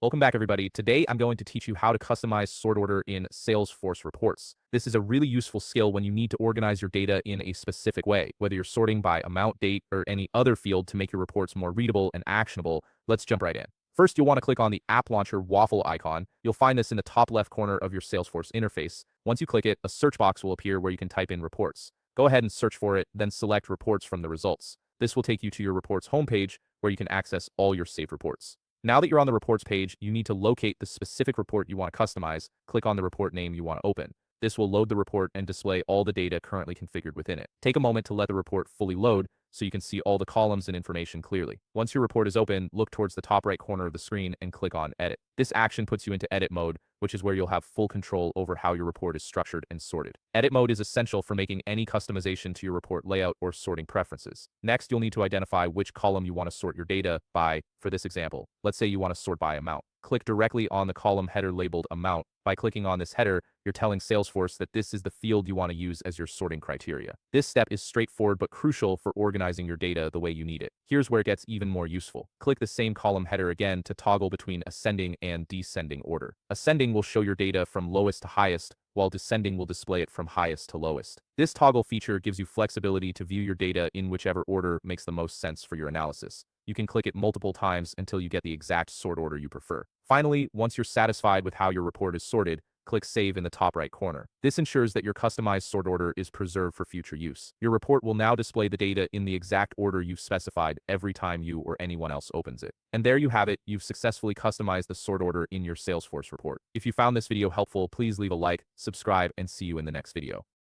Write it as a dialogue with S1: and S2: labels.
S1: Welcome back, everybody. Today, I'm going to teach you how to customize sort order in Salesforce reports. This is a really useful skill when you need to organize your data in a specific way, whether you're sorting by amount, date, or any other field to make your reports more readable and actionable. Let's jump right in. First, you'll want to click on the App Launcher waffle icon. You'll find this in the top left corner of your Salesforce interface. Once you click it, a search box will appear where you can type in reports. Go ahead and search for it, then select reports from the results. This will take you to your reports homepage where you can access all your saved reports. Now that you're on the reports page, you need to locate the specific report you want to customize. Click on the report name you want to open. This will load the report and display all the data currently configured within it. Take a moment to let the report fully load so you can see all the columns and information clearly. Once your report is open, look towards the top right corner of the screen and click on Edit. This action puts you into edit mode, which is where you'll have full control over how your report is structured and sorted. Edit mode is essential for making any customization to your report layout or sorting preferences. Next, you'll need to identify which column you want to sort your data by. For this example, let's say you want to sort by amount. Click directly on the column header labeled amount. By clicking on this header, you're telling Salesforce that this is the field you want to use as your sorting criteria. This step is straightforward but crucial for organizing your data the way you need it. Here's where it gets even more useful. Click the same column header again to toggle between ascending and descending order. Ascending will show your data from lowest to highest, while descending will display it from highest to lowest. This toggle feature gives you flexibility to view your data in whichever order makes the most sense for your analysis. You can click it multiple times until you get the exact sort order you prefer. Finally, once you're satisfied with how your report is sorted, click Save in the top right corner. This ensures that your customized sort order is preserved for future use. Your report will now display the data in the exact order you've specified every time you or anyone else opens it. And there you have it. You've successfully customized the sort order in your Salesforce report. If you found this video helpful, please leave a like, subscribe, and see you in the next video.